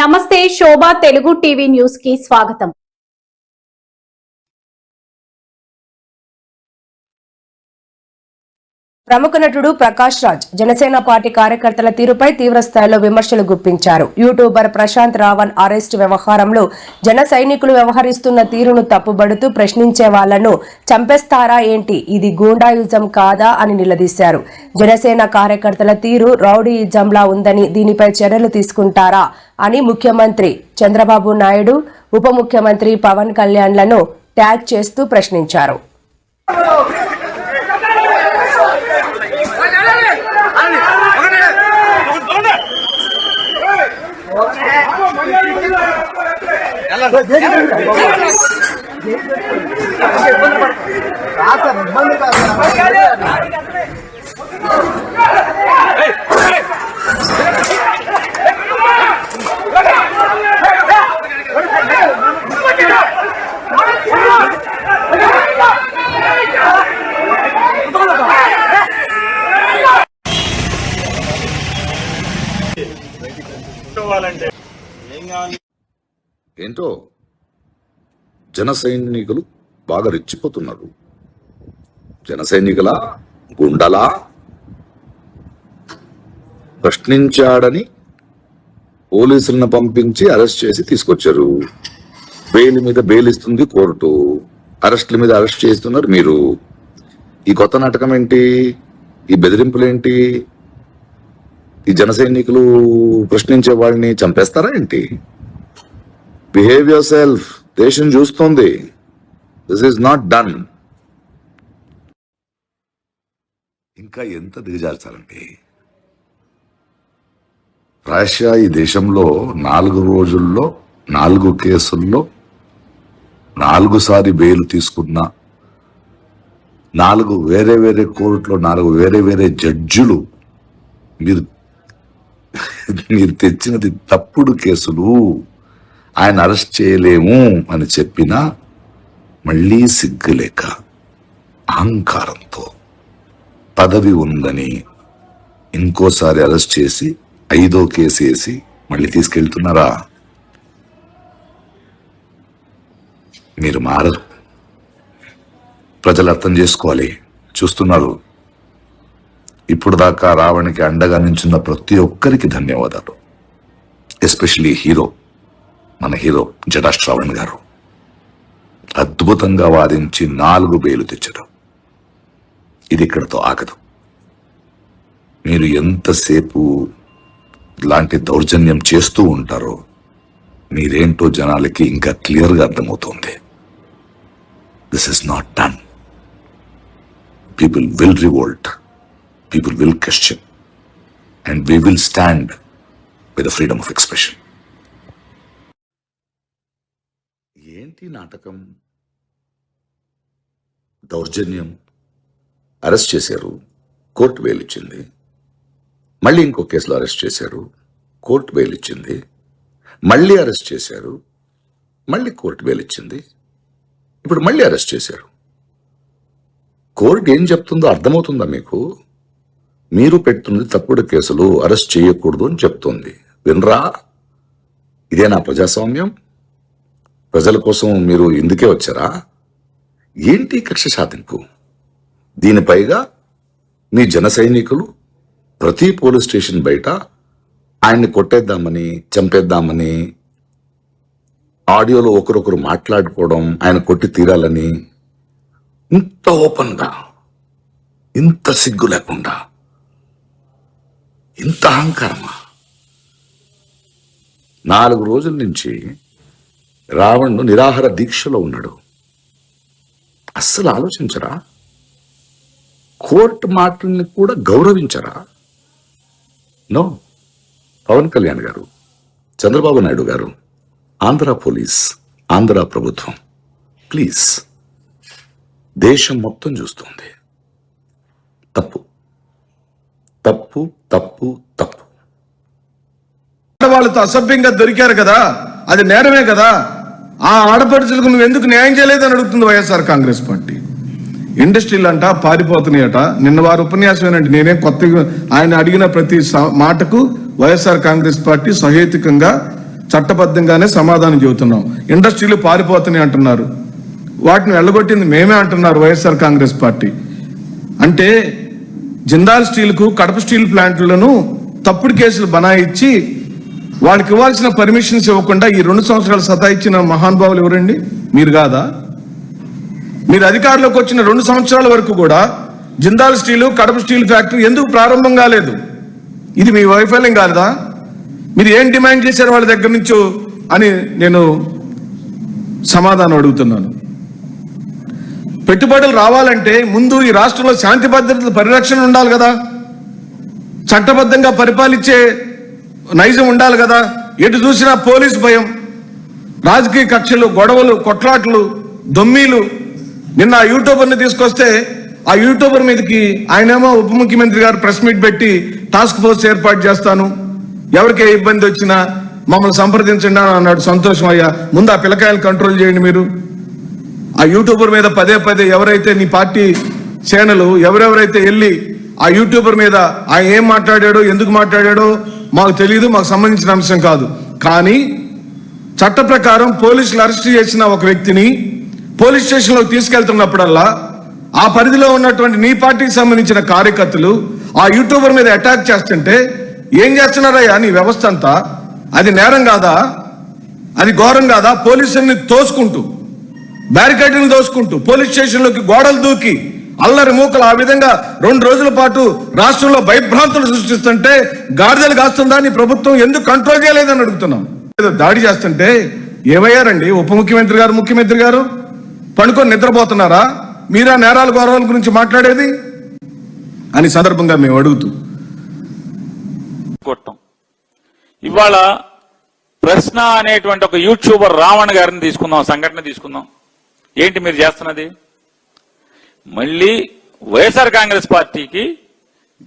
నమస్తే శోభా Telugu TV news కి స్వాగతం. ప్రముఖ నటుడు ప్రకాష్ రాజ్ జనసేన పార్టీ కార్యకర్తల తీరుపై తీవ్ర స్థాయిలో విమర్శలు గుప్పించారు. యూట్యూబర్ ప్రశాంత్ రావణ్ అరెస్టు వ్యవహారంలో జన సైనికులు వ్యవహరిస్తున్న తీరును తప్పుబడుతూ ప్రశ్నించే వాళ్లను చంపేస్తారా ఏంటి, ఇది గూండాయిజం కాదా అని నిలదీశారు. జనసేన కార్యకర్తల తీరు రౌడీయిజంలా ఉందని, దీనిపై చర్యలు తీసుకుంటారా అని ముఖ్యమంత్రి చంద్రబాబు నాయుడు, ఉప ముఖ్యమంత్రి పవన్ కళ్యాణ్లను ట్యాగ్ చేస్తూ ప్రశ్నించారు. ఏంటో జన సైనికులు బాగా రెచ్చిపోతున్నారు. జన సైనికుల గుండలా ప్రశ్నించాడని పోలీసులను పంపించి అరెస్ట్ చేసి తీసుకొచ్చారు. బెయిల్ మీద బెయిల్ ఇస్తుంది కోర్టు, అరెస్టుల మీద అరెస్ట్ చేస్తున్నారు మీరు. ఈ కొత్త నాటకం ఏంటి? ఈ బెదిరింపులేంటి? ఈ జన సైనికులు ప్రశ్నించే వాళ్ళని చంపేస్తారా ఏంటి? Behave your self. దేశం చూస్తుంది. This is not done. ఇంకా ఎంత దిగజార్చాలండి? ప్రాయశः ఈ దేశంలో 4 రోజుల్లో 4 కేసుల్లో 4 సారి బెయిల్ తీసుకున్న 4 వేరే వేరే కోర్టులో 4 వేరే వేరే జడ్జిలు మీరు తెచ్చినది తప్పుడు కేసులు, ఆయన అరెస్ట్ చేయలేము అని చెప్పినా మళ్లీ సిగ్గులేక అహంకారంతో పదవి ఉందని ఇంకోసారి అరెస్ట్ చేసి 5వ కేసు వేసి మళ్ళీ తీసుకెళ్తున్నారా? మీరు మారరు. ప్రజలు అర్థం చేసుకోవాలి. చూస్తున్నారు. ఇప్పుడు దాకా రావణ్కి అండగా నించున్న ప్రతి ఒక్కరికి ధన్యవాదాలు. ఎస్పెషలీ మన హీరో జడా శ్రావణ్ గారు అద్భుతంగా వాదించి 4 బెయిలు తెచ్చారు. ఇది ఇక్కడతో ఆగదు. మీరు ఎంతసేపు ఇలాంటి దౌర్జన్యం చేస్తూ ఉంటారో మీరేంటో జనాలకి ఇంకా క్లియర్గా అర్థమవుతోంది. This is not done. People will revolt, people will question, and we will stand with the freedom of expression. ఏంటి నాటకం? దౌర్జన్యం. అరెస్ట్ చేశారు, కోర్టు బెయిల్ ఇచ్చింది. మళ్ళీ ఇంకో కేసులో అరెస్ట్ చేశారు, కోర్టు బెయిల్ ఇచ్చింది. మళ్ళీ అరెస్ట్ చేశారు, మళ్ళీ కోర్టు బెయిల్ ఇచ్చింది. ఇప్పుడు మళ్ళీ అరెస్ట్ చేశారు. కోర్టు ఏం చెప్తుందో అర్థమవుతుందా మీకు? మీరు పెడుతున్నది తప్పుడు కేసులు, అరెస్ట్ చేయకూడదు అని చెప్తోంది. వినరా? ఇదేనా ప్రజాస్వామ్యం? ప్రజల కోసం మీరు ఇందుకే వచ్చారా? ఏంటి కక్ష సాధింపు? దీనిపైగా మీ జన సైనికులు ప్రతి పోలీస్ స్టేషన్ బయట ఆయన్ని కొట్టేద్దామని, చంపేద్దామని, ఆడియోలో ఒకరొకరు మాట్లాడుకోవడం, ఆయన కొట్టి తీరాలని, ఇంత ఓపెన్గా, ఇంత సిగ్గు లేకుండా, ఇంత అహంకారమా? 4 రోజుల నుంచి రావణ్ను నిరాహార దీక్షలో ఉన్నాడు. అస్సలు ఆలోచించరా? కోర్టు మాటల్ని కూడా గౌరవించరా? నో. పవన్ కళ్యాణ్ గారు, చంద్రబాబు నాయుడు గారు, ఆంధ్ర పోలీస్, ఆంధ్ర ప్రభుత్వం, ప్లీజ్, దేశం మొత్తం చూస్తుంది. తప్పు తప్పు తప్పు తప్పు. వాళ్ళతో అసభ్యంగా దొరికారు కదా, అది నేరమే కదా. ఆ ఆడపడుచులకు నువ్వు ఎందుకు న్యాయం చేయలేదని అడుగుతుంది వైఎస్ఆర్ కాంగ్రెస్ పార్టీ. ఇండస్ట్రీలు అంట పారిపోతున్నాయట. నిన్న వారు ఉపన్యాసమేనండి. నేనే కొత్తగా ఆయన అడిగిన ప్రతి మాటకు వైఎస్ఆర్ కాంగ్రెస్ పార్టీ సహేతుకంగా చట్టబద్ధంగానే సమాధానం చెబుతున్నాం. ఇండస్ట్రీలు పారిపోతున్నాయి అంటున్నారు, వాటిని వెళ్ళగొట్టింది మేమే అంటున్నారు వైఎస్ఆర్ కాంగ్రెస్ పార్టీ. అంటే జిందాల్ స్టీల్కు కడప స్టీల్ ప్లాంట్లను తప్పుడు కేసులు బనాయించి వాళ్ళకి ఇవ్వాల్సిన పర్మిషన్స్ ఇవ్వకుండా ఈ 2 సంవత్సరాలు సతాయించిన మహానుభావులు ఎవరండి? మీరు కాదా? మీరు అధికారంలోకి వచ్చిన 2 సంవత్సరాల వరకు కూడా Jindal steel Kadapa steel factory ఎందుకు ప్రారంభం కాలేదు? ఇది మీ వైఫల్యం కాదా? మీరు ఏం డిమాండ్ చేశారు వాళ్ళ దగ్గర నుంచో అని నేను సమాధానం అడుగుతున్నాను. పెట్టుబడులు రావాలంటే ముందు ఈ రాష్ట్రంలో శాంతి భద్రతల పరిరక్షణ ఉండాలి కదా, చట్టబద్ధంగా పరిపాలించే నైజం ఉండాలి కదా. ఎటు చూసినా పోలీసు భయం, రాజకీయ కక్షలు, గొడవలు, కొట్లాట్లు, దొమ్మీలు. నిన్న ఆ యూట్యూబర్ని తీసుకొస్తే ఆ యూట్యూబర్ మీదకి ఆయనేమో ఉప ముఖ్యమంత్రి గారు ప్రెస్ మీట్ పెట్టి టాస్క్ ఫోర్స్ ఏర్పాటు చేస్తాను, ఎవరికే ఇబ్బంది వచ్చినా మమ్మల్ని సంప్రదించండి అని అన్నాడు. సంతోషం అయ్యా, ముందు ఆ పిల్లకాయలు కంట్రోల్ చేయండి మీరు. ఆ యూట్యూబర్ మీద పదే పదే ఎవరైతే నీ పార్టీ సేనలు ఎవరెవరైతే వెళ్ళి ఆ యూట్యూబర్ మీద ఆయన ఏం మాట్లాడాడో ఎందుకు మాట్లాడాడో మాకు తెలియదు, మాకు సంబంధించిన అంశం కాదు. కానీ చట్ట ప్రకారం పోలీసులు అరెస్ట్ చేసిన ఒక వ్యక్తిని పోలీస్ స్టేషన్లోకి తీసుకెళ్తున్నప్పుడల్లా ఆ పరిధిలో ఉన్నటువంటి నీ పార్టీకి సంబంధించిన కార్యకర్తలు ఆ యూట్యూబర్ మీద అటాక్ చేస్తుంటే ఏం చేస్తున్నారయ్యా నీ వ్యవస్థ అంతా? అది నేరం కాదా? అది ఘోరం కాదా? పోలీసుల్ని తోసుకుంటూ, బ్యారికేడ్లను దోసుకుంటూ, పోలీస్ స్టేషన్లోకి గోడలు దూకి అల్లరి మూకలు ఆ విధంగా 2 రోజుల పాటు రాష్ట్రంలో భయభ్రాంతులు సృష్టిస్తుంటే గాడిదలు కాస్తుందా నీ ప్రభుత్వం? ఎందుకు కంట్రోల్ చేయలేదని అడుగుతున్నాం. దాడి చేస్తుంటే ఏమయ్యారండి ఉప ముఖ్యమంత్రి గారు, ముఖ్యమంత్రి గారు పడుకొని నిద్రపోతున్నారా? మీరా నేరాల గౌరవాల గురించి మాట్లాడేది అని సందర్భంగా మేము అడుగుతూ ఇవాళ ప్రశ్న అనేటువంటి ఒక యూట్యూబర్ రావణ్ గారిని తీసుకుందాం, సంఘటన తీసుకుందాం. ఏంటి మీరు చేస్తున్నది? మళ్ళీ వైఎస్ఆర్ కాంగ్రెస్ పార్టీకి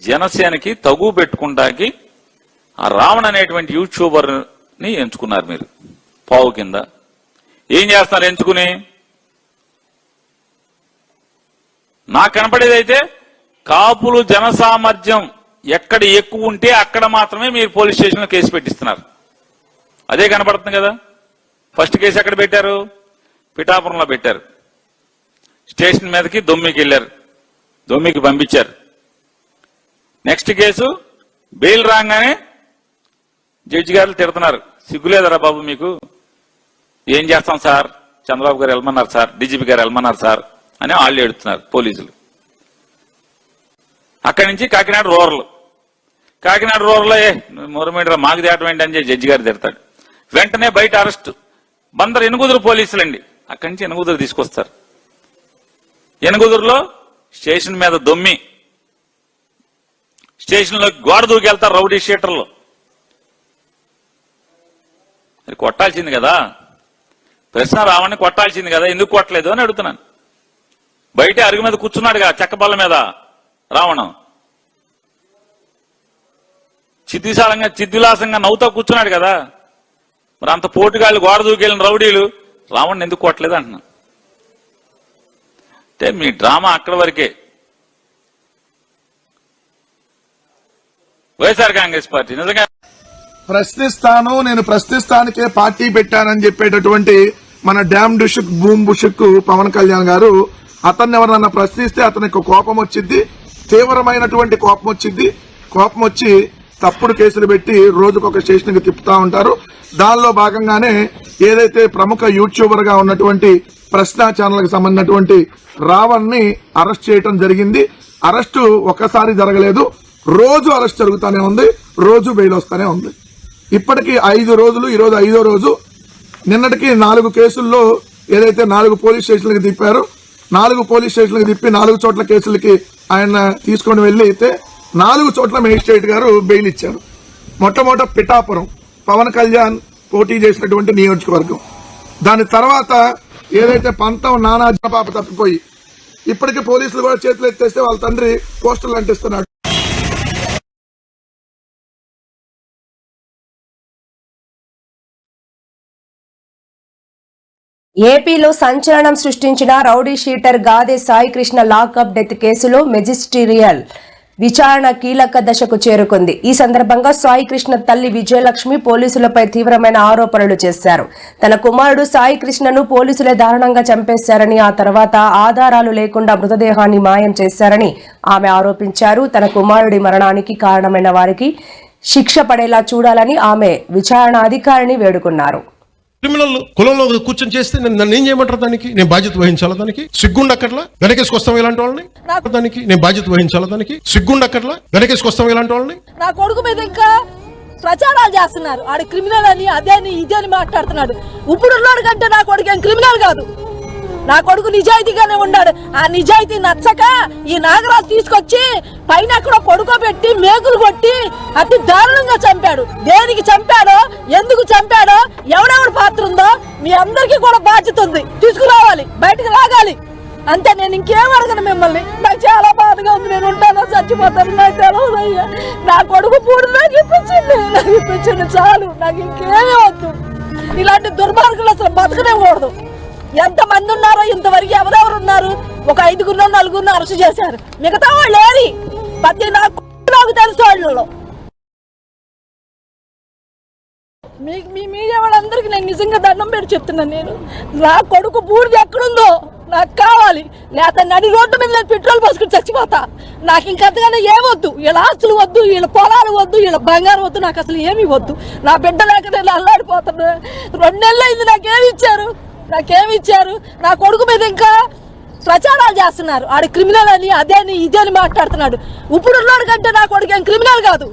జనసేనకి తగు పెట్టుకుంటాకి ఆ రావణ్ అనేటువంటి యూట్యూబర్ ని ఎంచుకున్నారు మీరు పావు కింద. ఏం చేస్తున్నారు ఎంచుకుని? నాకు కనపడేది అయితే కాపులు జనసామర్థ్యం ఎక్కడ ఎక్కువ ఉంటే అక్కడ మాత్రమే మీరు పోలీస్ స్టేషన్లో కేసు పెట్టిస్తున్నారు. అదే కనపడుతుంది కదా. ఫస్ట్ కేసు ఎక్కడ పెట్టారు? పిఠాపురంలో పెట్టారు. స్టేషన్ మీదకి దొమ్మికి వెళ్ళారు, దొమ్మికి పంపించారు. నెక్స్ట్ కేసు బెయిల్ రాగానే జడ్జి గారు తిడుతున్నారు, సిగ్గులేదరా బాబు మీకు? ఏం చేస్తాం సార్, చంద్రబాబు గారు వెళ్ళమన్నారు సార్, డీజీపీ గారు వెళ్ళమన్నారు సార్ అని వాళ్ళు ఏడుతున్నారు పోలీసులు. అక్కడి నుంచి కాకినాడ రూరల్ మొరమీడరా మాకు తేటం ఏంటి అని జడ్జి గారు తిడతాడు. వెంటనే బయట అరెస్ట్. బందరు ఎనుగుదురు పోలీసులండి, అక్కడి నుంచి ఎనుగుదురు తీసుకొస్తారు. ఎనుగుదురులో స్టేషన్ మీద దొమ్మి, స్టేషన్లో గోడ దూకెళ్తారు రౌడీ షీటర్లు. అది కొట్టాల్సింది కదా, ప్రశ్న రావణ్ణి కొట్టాల్సింది కదా, ఎందుకు కొట్టలేదు అని అడుగుతున్నాను. బయట అరుగు మీద కూర్చున్నాడుగా, చెక్క బల్ల మీద రావణం చిద్విలాసంగా నవ్వుతా కూర్చున్నాడు కదా. మరి అంత పోటుగాళ్ళు గోడ దూకెళ్ళిన రౌడీలు రావణ్ణి ఎందుకు కొట్టలేదు అంటున్నా. అంటే మీ డ్రామా అక్కడి వరకే. వైఎస్ఆర్ కాంగ్రెస్ పార్టీ నిజంగా ప్రశ్నిస్తాను, నేను ప్రశ్నిస్తానికే పార్టీ పెట్టానని చెప్పేటటువంటి మన డ్యామ్ డుషుక్ బూమ్ బుషుక్ పవన్ కళ్యాణ్ గారు, అతన్ని ఎవరన్నా ప్రశ్నిస్తే అతనికి కోపం వచ్చింది, తీవ్రమైనటువంటి కోపం వచ్చింది. కోపం వచ్చి తప్పుడు కేసులు పెట్టి రోజుకొక స్టేషన్ కి తిప్పుతా ఉంటారు. దానిలో భాగంగానే ఏదైతే ప్రముఖ యూట్యూబర్ గా ఉన్నటువంటి ప్రశ్న ఛానల్ కి సంబంధించినటువంటి రావణ్ ని అరెస్ట్ చేయడం జరిగింది. అరెస్టు ఒక్కసారి జరగలేదు, రోజు అరెస్ట్ జరుగుతూనే ఉంది, రోజు బెయిల్ వస్తూనే ఉంది. ఇప్పటికీ 5 రోజులు, ఈరోజు 5వ రోజు. నిన్నటికి 4 కేసుల్లో ఏదైతే 4 పోలీస్ స్టేషన్లకు తిప్పారో 4 పోలీస్ స్టేషన్లకు తిప్పి 4 చోట్ల కేసులకి ఆయన తీసుకొని వెళ్లి అయితే 4 చోట్ల మేజిస్ట్రేట్ గారు బెయిల్ ఇచ్చారు. మొట్టమొదట పిఠాపురం పవన్ కళ్యాణ్ పోటీ చేసినటువంటి నియోజకవర్గం. దాని తర్వాత ఏదైతే పంతం నానా పాప తప్పిపోయి ఇప్పటికీ పోలీసులు కూడా చేతులు ఎత్తేస్తే వాళ్ళ తండ్రి పోస్టర్లు అంటిస్తున్నాడు. ఏపీలో సంచలనం సృష్టించిన rowdy sheeter Gade Sai Krishna lockup death కేసులో మెజిస్టీరియల్ విచారణ కీలక దశకు చేరుకుంది. ఈ సందర్భంగా సాయి కృష్ణ తల్లి విజయలక్ష్మి పోలీసులపై తీవ్రమైన ఆరోపణలు చేశారు. తన కుమారుడు సాయి కృష్ణను పోలీసులే దారుణంగా చంపేశారని, ఆ తర్వాత ఆధారాలు లేకుండా మృతదేహాన్ని మాయం చేశారని ఆమె ఆరోపించారు. తన కుమారుడి మరణానికి కారణమైన వారికి శిక్ష పడేలా చూడాలని ఆమె విచారణ అధికారిని వేడుకున్నారు. క్రిమినల్ కులంలో కూర్చొని చేస్తే నన్ను ఏం చేయమంటారు? దానికి నేను బాధ్యత వహించాలా? దానికి సిగ్గుండక్కర్లా వెనకేసుకొస్తాం ఇలాంటి వాళ్ళని. దానికి నేను బాధ్యత వహించాలా? దానికి సిగ్గుండక్కర్లా వెనకేసుకొస్తాం ఇలాంటి వాళ్ళని. నా కొడుకు మీద ఇంకా ప్రచారాలు చేస్తున్నారు. ఆడ క్రిమినల్ అని అదేని ఇదేని మాట్లాడుతున్నాడు. ఇప్పుడు కంటే నా కొడుకు ఏం క్రిమినల్ కాదు. నా కొడుకు నిజాయితీగానే ఉన్నాడు. ఆ నిజాయితీ నచ్చక ఈ నాగరాజు తీసుకొచ్చి పైన అక్కడ పడుకోబెట్టి మేకులు కొట్టి అతి దారుణంగా చంపాడు. దేనికి చంపాడో, ఎందుకు చంపాడో, ఎవడెవడు పాత్ర ఉందో మీ అందరికీ కూడా బాధ్యత ఉంది. తీసుకురావాలి, బయటకు లాగాలి. అంతే. నేను ఇంకేం అడగను మిమ్మల్ని. నాకు చాలా బాధగా ఉంది. నేను ఉంటానో చచ్చిపోతాను నాకు తెలియదు అయ్యా. నా కొడుకు పూడి నాకు ఇప్పించండి చాలు. నాకు ఇంకేమీ వద్దు. ఇలాంటి దుర్మార్గులు అసలు బతకనేకూడదు. ఎంత మంది ఉన్నారో ఇంతవరకు ఎవరెవరు ఉన్నారు? ఒక 5 4 అరెస్ట్ చేశారు. మిగతా వాళ్ళు ఏరి 10 నాకు తెలుసు. వాళ్ళలో మీ మీడియా వాళ్ళందరికీ నేను నిజంగా దండం పెట్టి చెప్తున్నాను. నేను నా కొడుకు బూడిద ఎక్కడుందో నాకు కావాలి. లేకపోతే నడి రోడ్డు మీద నేను పెట్రోల్ పోసుకుని చచ్చిపోతా. నాకు ఇంకంతగానే ఏమొద్దు. వీళ్ళ ఆస్తులు వద్దు, వీళ్ళ పొలాలు వద్దు, వీళ్ళ బంగారం వద్దు. నాకు అసలు ఏమీ వద్దు. నా బిడ్డ లేక నేను అల్లాడిపోతున్నా. 2 నెలలు అయింది. నాకేమి ఇచ్చారు? నా కొడుకు మీద ఇంకా ప్రచారాలు చేస్తున్నారు. ఆడ క్రిమినల్ అని అదేని ఇదేని మాట్లాడుతున్నాడు. ఇప్పుడు కంటే నా కొడుకు ఏం క్రిమినల్ కాదు.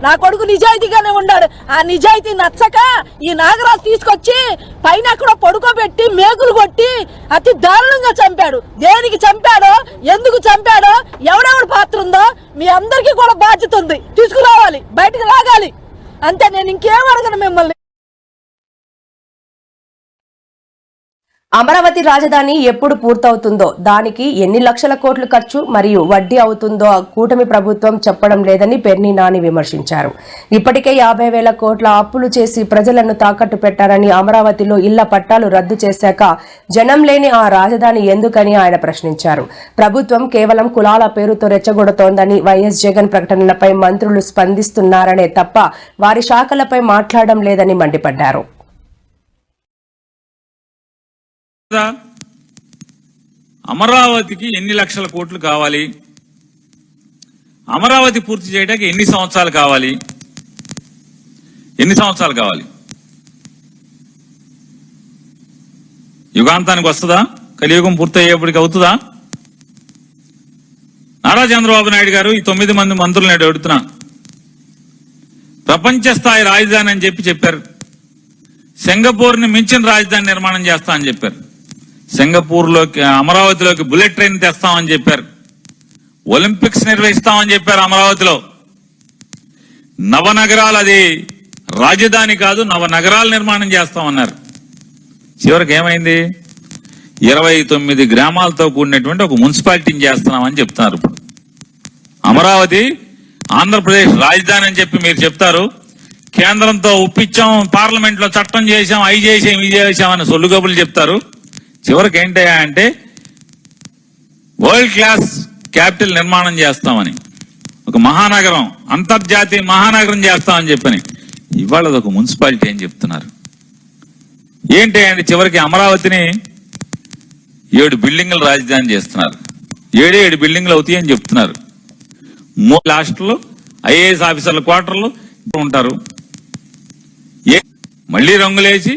నా కొడుకు నిజాయితీగానే ఉన్నాడు. ఆ నిజాయితీ నచ్చక ఈ నాగరాజు తీసుకొచ్చి పైన అక్కడ పడుకోబెట్టి మేకులు కొట్టి అతి దారుణంగా చంపాడు. దేనికి చంపాడో, ఎందుకు చంపాడో, ఎవడెవడు పాత్ర ఉందో మీ అందరికీ కూడా బాధ్యత ఉంది. తీసుకురావాలి, బయటకు లాగాలి. అంతే. నేను ఇంకేం అడగను మిమ్మల్ని. అమరావతి రాజధాని ఎప్పుడు పూర్తవుతుందో, దానికి ఎన్ని లక్షల కోట్లు ఖర్చు మరియు వడ్డీ అవుతుందో కూటమి ప్రభుత్వం చెప్పడం లేదని పెర్ని నాని విమర్శించారు. ఇప్పటికే 50,000 కోట్ల అప్పులు చేసి ప్రజలను తాకట్టు పెట్టారని, అమరావతిలో ఇళ్ల పట్టాలు రద్దు చేశాక జనం లేని ఆ రాజధాని ఎందుకని ఆయన ప్రశ్నించారు. ప్రభుత్వం కేవలం కులాల పేరుతో రెచ్చగొడుతోందని, వైఎస్ జగన్ ప్రకటనలపై మంత్రులు స్పందిస్తున్నారనే తప్ప వారి శాఖలపై మాట్లాడడం లేదని మండిపడ్డారు. అమరావతికి ఎన్ని లక్షల కోట్లు కావాలి? అమరావతి పూర్తి చేయడానికి ఎన్ని సంవత్సరాలు కావాలి? యుగాంతానికి వస్తుందా? కలియుగం పూర్తయ్యేప్పటికి అవుతుందా? నారా చంద్రబాబు నాయుడు గారు ఈ 9 మంది మంత్రులను అడుగుతున్నా. ప్రపంచ స్థాయి రాజధాని అని చెప్పారు. సింగపూర్ ని మించిన రాజధాని నిర్మాణం చేస్తా అని చెప్పారు. సింగపూర్లోకి, అమరావతిలోకి బుల్లెట్ ట్రైన్ తెస్తామని చెప్పారు. ఒలింపిక్స్ నిర్వహిస్తామని చెప్పారు అమరావతిలో. నవనగరాలు, అది రాజధాని కాదు, నవనగరాలు నిర్మాణం చేస్తామన్నారు. చివరికి ఏమైంది? 29 గ్రామాలతో కూడినటువంటి ఒక మున్సిపాలిటీని చేస్తున్నామని చెప్తున్నారు. ఇప్పుడు అమరావతి ఆంధ్రప్రదేశ్ రాజధాని అని చెప్పి మీరు చెప్తారు. కేంద్రంతో ఒప్పించాం, పార్లమెంట్ లో చట్టం చేశాం, అవి చేసాం, ఇది చేశామని సొల్లు కబుర్లు చెప్తారు. చివరికి ఏంటయ్యా అంటే వరల్డ్ క్లాస్ క్యాపిటల్ నిర్మాణం చేస్తామని, ఒక మహానగరం, అంతర్జాతీయ మహానగరం చేస్తామని చెప్పని ఇవాళ ఒక మున్సిపాలిటీ అని చెప్తున్నారు. ఏంటి అంటే చివరికి అమరావతిని 7 బిల్డింగ్ల రాజధాని చేస్తున్నారు. 7 బిల్డింగ్లు అవుతాయి అని చెప్తున్నారు. 3 హాస్టల్లో, ఐఏఎస్ ఆఫీసర్ల క్వార్టర్లు ఉంటారు. మళ్ళీ రంగులేసి,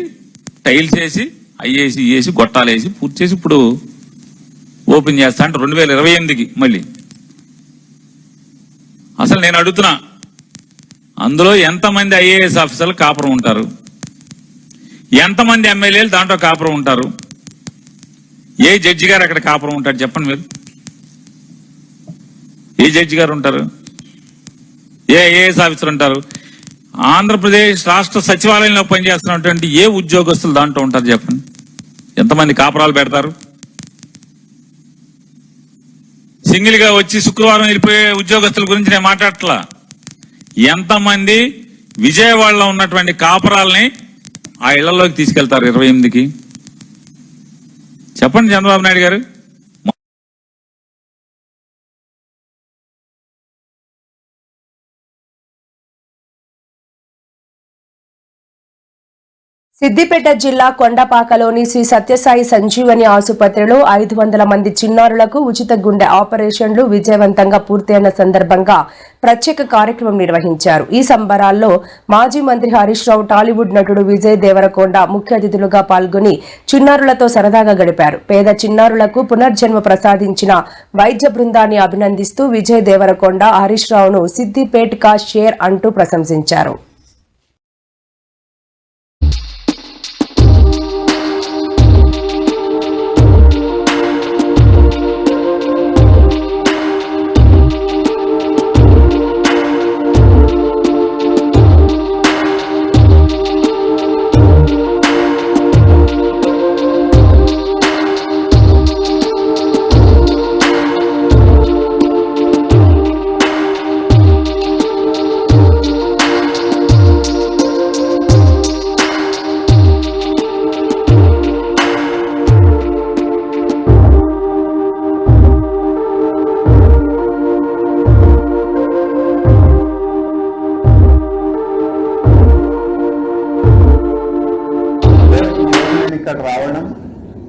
టైల్స్ వేసి, ఐఏసి వేసి, గొట్టాలు వేసి పూర్తి చేసి ఇప్పుడు ఓపెన్ చేస్తా అంటే 2028కి మళ్ళీ. అసలు నేను అడుగుతున్నా, అందులో ఎంతమంది ఐఏఎస్ ఆఫీసర్లు కాపురం ఉంటారు? ఎంతమంది ఎమ్మెల్యేలు దాంట్లో కాపురం ఉంటారు? ఏ జడ్జి గారు అక్కడ కాపురం ఉంటారు చెప్పండి మీరు? ఏ జడ్జి గారు ఉంటారు? ఏ ఐఏఎస్ ఆఫీసర్ ఉంటారు? ఆంధ్రప్రదేశ్ రాష్ట్ర సచివాలయంలో పనిచేస్తున్నటువంటి ఏ ఉద్యోగస్తులు దాంట్లో ఉంటారు చెప్పండి? ఎంతమంది కాపురాలు పెడతారు? సింగిల్ గా వచ్చి శుక్రవారం వెళ్ళిపోయే ఉద్యోగస్తుల గురించి నేను మాట్లాడట్లా. ఎంతమంది విజయవాడలో ఉన్నటువంటి కాపురాలని ఆ ఇళ్లలోకి తీసుకెళ్తారు 28కి? చెప్పండి చంద్రబాబు నాయుడు గారు. సిద్దిపేట జిల్లా కొండపాకలోని శ్రీ సత్యసాయి సంజీవని ఆసుపత్రిలో 500 మంది చిన్నారులకు ఉచిత గుండె ఆపరేషన్లు విజయవంతంగా పూర్తయిన సందర్భంగా ప్రత్యేక కార్యక్రమం నిర్వహించారు. ఈ సంబరాల్లో మాజీ మంత్రి హరీష్ రావు, టాలీవుడ్ నటుడు విజయ్ దేవరకొండ ముఖ్య అతిథులుగా పాల్గొని చిన్నారులతో సరదాగా గడిపారు. పేద చిన్నారులకు పునర్జన్మ ప్రసాదించిన వైద్య బృందాన్ని అభినందిస్తూ విజయ్ దేవరకొండ హరీష్ రావును సిద్దిపేట్ కా షేర్ అంటూ ప్రశంసించారు.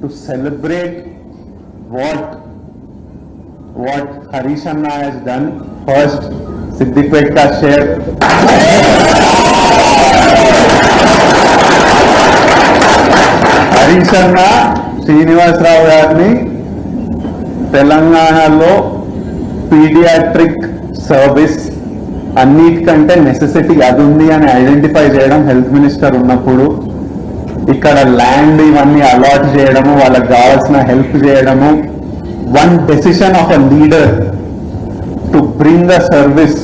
To celebrate what Harish Anna has done. First, Siddipet ka share. Harish Anna, Srinivas Rao గారిని తెలంగాణలో పీడియాట్రిక్ సర్వీస్ అన్నిటికంటే నెసెసిటీ అది ఉంది అని ఐడెంటిఫై చేయడం హెల్త్ మినిస్టర్ ఉన్నప్పుడు ఇక్కడ ల్యాండ్ ఇవన్నీ అలాట్ చేయడము, వాళ్ళకి కావాల్సిన హెల్ప్ చేయడము, one decision of a leader to bring a service.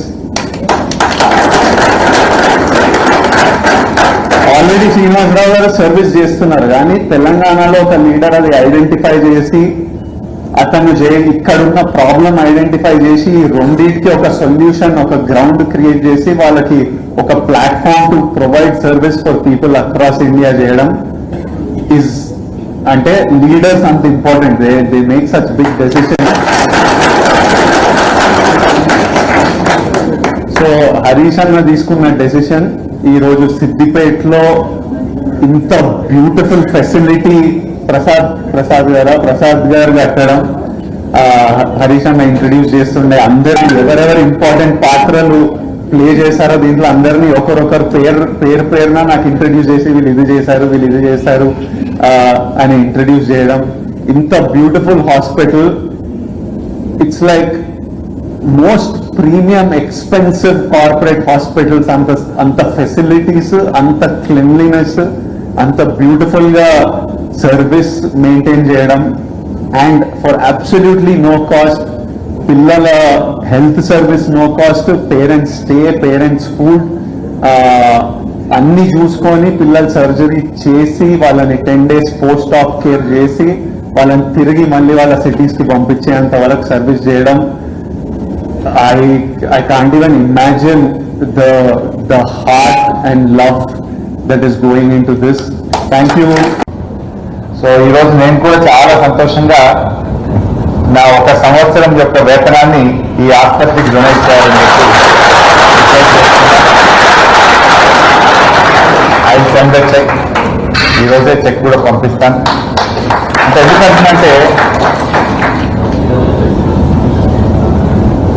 Already Srinivasarao గారు సర్వీస్ చేస్తున్నారు, కానీ తెలంగాణలో ఒక లీడర్ అది ఐడెంటిఫై చేసి అతను ఇక్కడున్న ప్రాబ్లం ఐడెంటిఫై చేసి రెండింటికి ఒక సొల్యూషన్, ఒక గ్రౌండ్ క్రియేట్ చేసి వాళ్ళకి ఒక platform to provide service for people across India చేయడం ఇస్ అంటే లీడర్స్ అంత important. They make such big decision. So Harish అన్న తీసుకున్న డెసిషన్ ఈ రోజు సిద్దిపేటలో ఇంత బ్యూటిఫుల్ ఫెసిలిటీ ప్రసాద్ గారు కట్టడం, హరీష్ అన్న ఇంట్రడ్యూస్ చేస్తుండే అందరినీ ఎవరెవరు ఇంపార్టెంట్ పాత్రలు ప్లే చేశారో దీంట్లో అందరినీ ఒకరొకరు పేరున నాకు ఇంట్రడ్యూస్ చేసి వీళ్ళు ఇది చేశారు అని ఇంట్రడ్యూస్ చేయడం. ఇంత beautiful hospital, it's like most premium expensive corporate hospitals. అంత ఫెసిలిటీస్, అంత క్లీన్లీనెస్, అంత బ్యూటిఫుల్ గా సర్వీస్ మెయింటైన్ చేయడం, and for absolutely no cost. పిల్లల health service no cost, parents stay, parents food అన్ని చూసుకొని పిల్లల సర్జరీ చేసి వాళ్ళని 10 days పోస్ట్ ఆఫ్ కేర్ చేసి వాళ్ళని తిరిగి మళ్ళీ వాళ్ళ సిటీస్ కి పంపించేంత వరకు సర్వీస్ చేయడం. I can't even imagine the heart and love that is going into this. Thank you. So ఈరోజు నేను కూడా చాలా సంతోషంగా నా 1 సంవత్సరం యొక్క వేతనాన్ని ఈ ఆసుపత్రికి డొనేట్ చేయాలని ఐ సెండ్ ద చెక్. ఈరోజే చెక్ కూడా పంపిస్తాను. అంటే ఎందుకంటే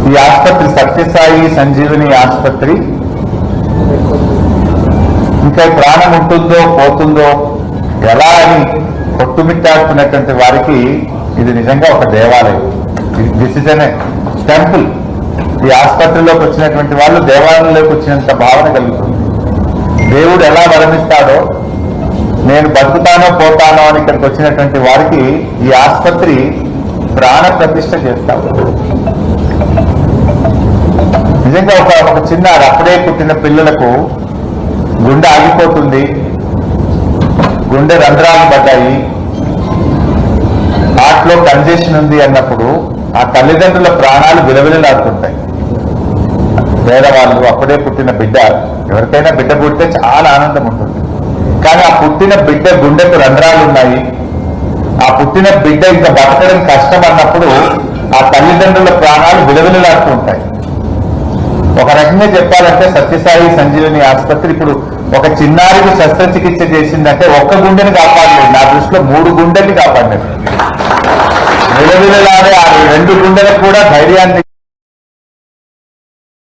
ఈ ఆసుపత్రి సత్యసాయి సంజీవని ఆసుపత్రి ఇంకా ప్రాణం ఉంటుందో పోతుందో ఎలా అని కొట్టుమిట్టాడుతున్నటువంటి వారికి ఇది నిజంగా ఒక దేవాలయం. This is an temple. ఈ ఆసుపత్రిలోకి వచ్చినటువంటి వాళ్ళు దేవాలయంలోకి వచ్చినంత భావన కలుగుతుంది. దేవుడు ఎలా వరమిస్తాడో, నేను బతుకుతానో పోతానో అని ఇక్కడికి వచ్చినటువంటి వారికి ఈ ఆసుపత్రి ప్రాణ ప్రతిష్ఠ చేస్తాడు. నిజంగా ఒక చిన్న అప్పుడే పుట్టిన పిల్లలకు గుండె ఆగిపోతుంది, గుండె రంధ్రాలు పడ్డాయి, హార్ట్లో కంజెషన్ ఉంది అన్నప్పుడు ఆ తల్లిదండ్రుల ప్రాణాలు విలవిలలాడుతుంటాయి. పేదవాళ్ళు, అప్పుడే పుట్టిన బిడ్డ, ఎవరికైనా బిడ్డ పుడితే చాలా ఆనందం ఉంటుంది. కానీ ఆ పుట్టిన బిడ్డ గుండెకు రంధ్రాలు ఉన్నాయి, ఆ పుట్టిన బిడ్డ ఇంకా బతకడం కష్టం అన్నప్పుడు ఆ తల్లిదండ్రుల ప్రాణాలు విలవిలలాడుతూ ఉంటాయి. ఒక రకంగా చెప్పాలంటే సత్యసాయి సంజీవని ఆసుపత్రి ఇప్పుడు ఒక చిన్నారికి శస్త్రచికిత్స చేసిందంటే ఒక్క గుండెని కాపాడలేదు, నా దృష్టిలో 3 గుండెల్ని కాపాడలేదు. విలవిలలాడే ఆ 2 గుండెలకు కూడా ధైర్యాన్ని